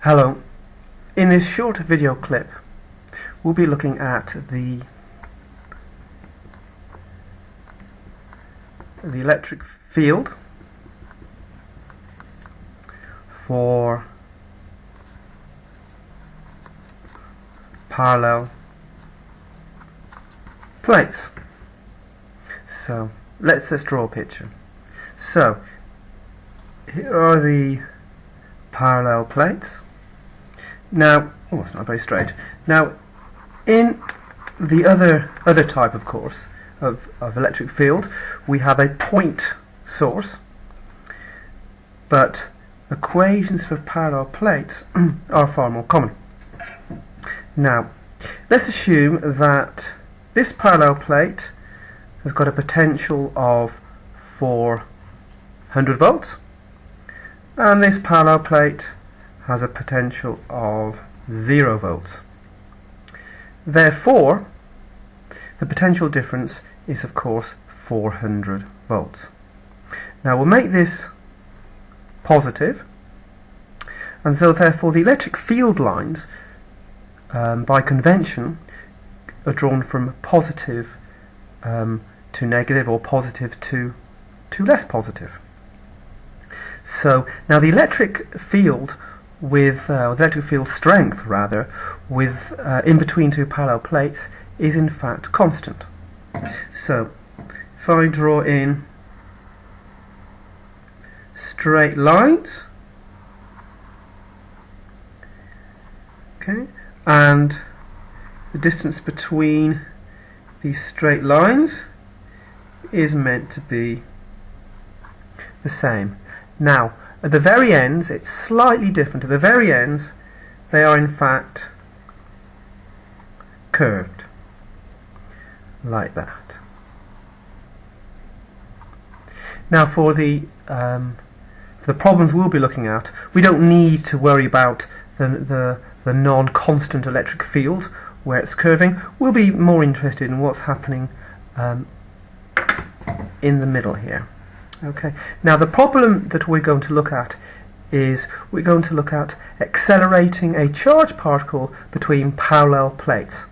Hello. In this short video clip we'll be looking at the electric field for parallel plates. So let's draw a picture. So here are the parallel plates. Now, it's not very straight. Now, in the other type, of course, of electric field, we have a point source, but equations for parallel plates are far more common. Now, let's assume that this parallel plate has got a potential of 400 volts, and this parallel plate has a potential of 0 volts. Therefore, the potential difference is of course 400 volts. Now we'll make this positive, and so therefore the electric field lines by convention are drawn from positive to negative, or positive to less positive. So now the electric field with electric field strength rather with in between two parallel plates is in fact constant. So if I draw in straight lines, okay, and the distance between these straight lines is meant to be the same. Now at the very ends it's slightly different. At the very ends they are in fact curved like that. Now for the problems we'll be looking at, we don't need to worry about the non-constant electric field where it's curving. We'll be more interested in what's happening in the middle here. Okay. Now the problem that we're going to look at is we're going to look at accelerating a charged particle between parallel plates,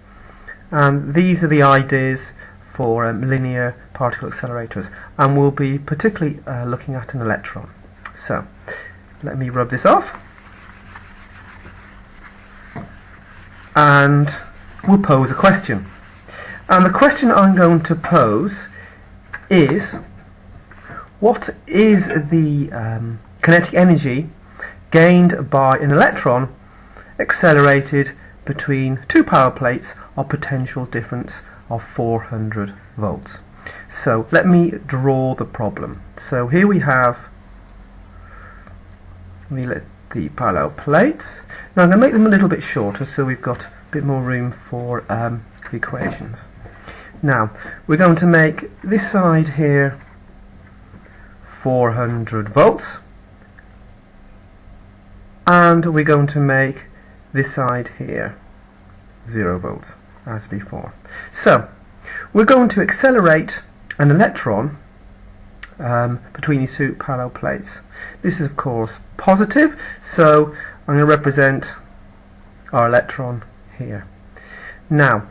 and these are the ideas for linear particle accelerators, and we'll be particularly looking at an electron. So let me rub this off, and we'll pose a question. And the question I'm going to pose is, what is the kinetic energy gained by an electron accelerated between two parallel plates of potential difference of 400 volts? So let me draw the problem. So here we have the parallel plates. Now I'm going to make them a little bit shorter so we've got a bit more room for the equations. Now we're going to make this side here 400 volts, and we're going to make this side here 0 volts as before. So we're going to accelerate an electron between these two parallel plates. This is of course positive, so I'm going to represent our electron here. Now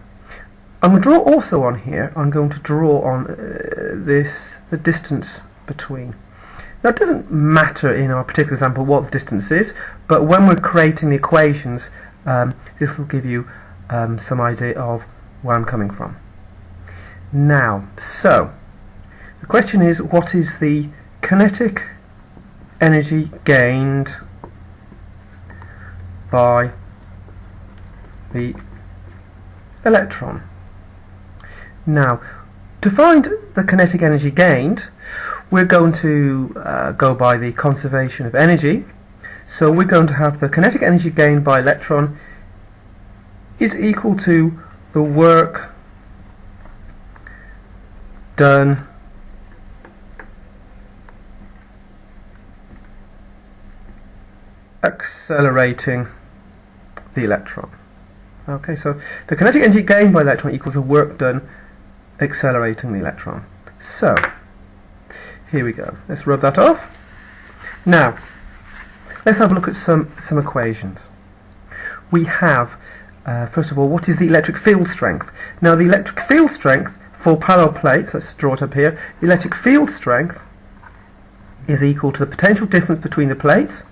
I'm going to draw also on here, I'm going to draw on the distance between. Now it doesn't matter in our particular example what the distance is, but when we're creating the equations this will give you some idea of where I'm coming from. Now, so the question is, what is the kinetic energy gained by the electron? Now, to find the kinetic energy gained, we're going to go by the conservation of energy. So we're going to have the kinetic energy gained by electron is equal to the work done accelerating the electron. Okay, so the kinetic energy gained by electron equals the work done accelerating the electron. So here we go. Let's rub that off. Now let's have a look at some equations. We have, first of all, what is the electric field strength? Now the electric field strength for parallel plates, let's draw it up here, the electric field strength is equal to the potential difference between the plates,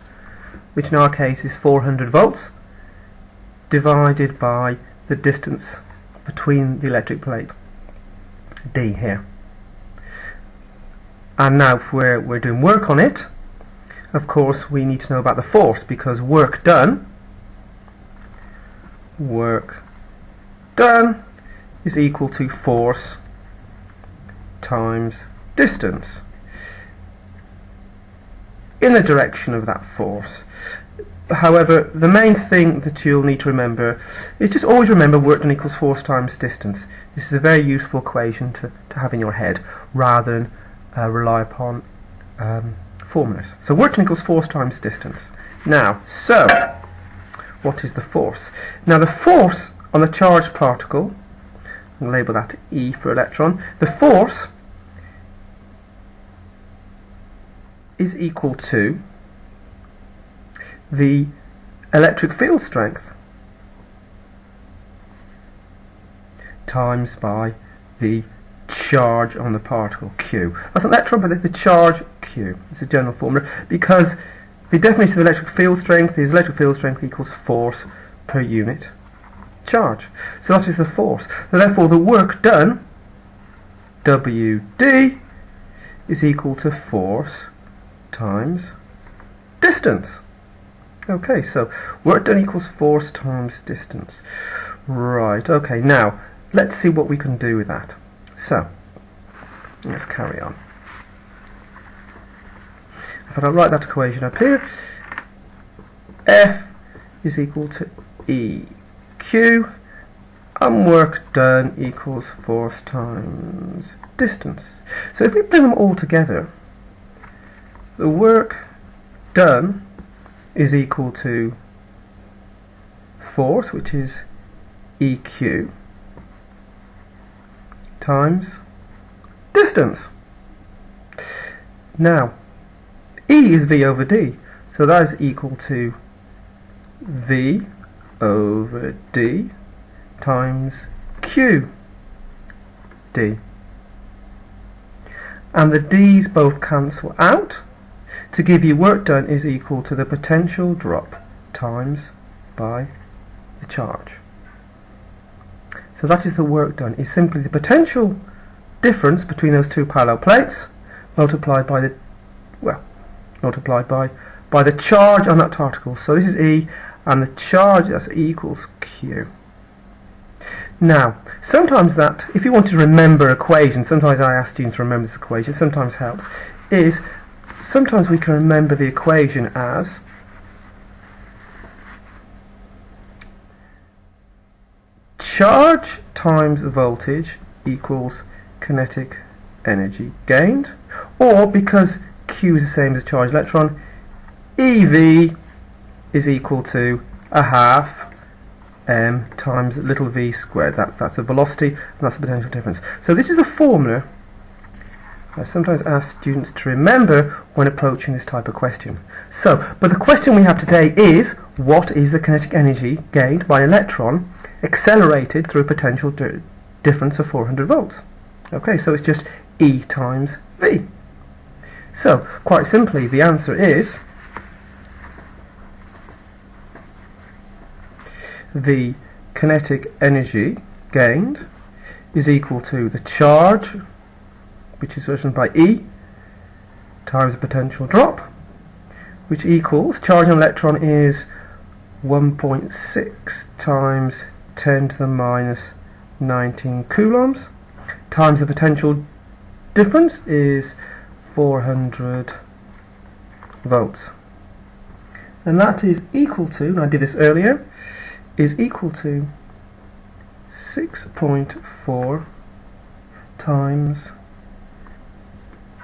which in our case is 400 volts, divided by the distance between the electric plate, D here. And now if we're doing work on it, of course we need to know about the force, because work done is equal to force times distance in the direction of that force. However, the main thing that you'll need to remember is just always remember work done equals force times distance. This is a very useful equation to have in your head rather than rely upon formulas. So work done equals force times distance. Now, so what is the force? Now the force on the charged particle, I'll label that E for electron, the force is equal to the electric field strength times by the charge on the particle, Q. That's an electron, but the charge, Q. It's a general formula, because the definition of electric field strength is electric field strength equals force per unit charge. So that is the force. So therefore the work done, WD, is equal to force times distance. Okay, so work done equals force times distance. Right, okay, now let's see what we can do with that. So, let's carry on. If I write that equation up here, F is equal to EQ, and work done equals force times distance. So if we bring them all together, the work done is equal to force, which is EQ, times distance. Now, E is V over D, so that is equal to V over D times Q D. And the D's both cancel out to give you work done is equal to the potential drop times by the charge. So that is the work done, is simply the potential difference between those two parallel plates multiplied by the by the charge on that particle. So this is E, and the charge, that's E equals Q. Now, sometimes that, if you want to remember equations, sometimes I ask students to remember this equation, sometimes helps, is sometimes we can remember the equation as charge times voltage equals kinetic energy gained, or because Q is the same as charged electron, EV is equal to a half m times little v squared. That's the velocity, and that's the potential difference. So this is a formula I sometimes ask students to remember when approaching this type of question. So, but the question we have today is, what is the kinetic energy gained by an electron accelerated through a potential difference of 400 volts? Okay, so it's just E times V. So, quite simply, the answer is the kinetic energy gained is equal to the charge, which is written by E, times the potential drop, which equals, charge on an electron is 1.6 times 10 to the minus 19 coulombs, times the potential difference is 400 volts. And that is equal to, and I did this earlier, is equal to 6.4 times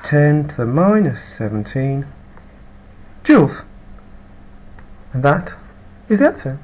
10 to the minus 17 joules. And that is the answer.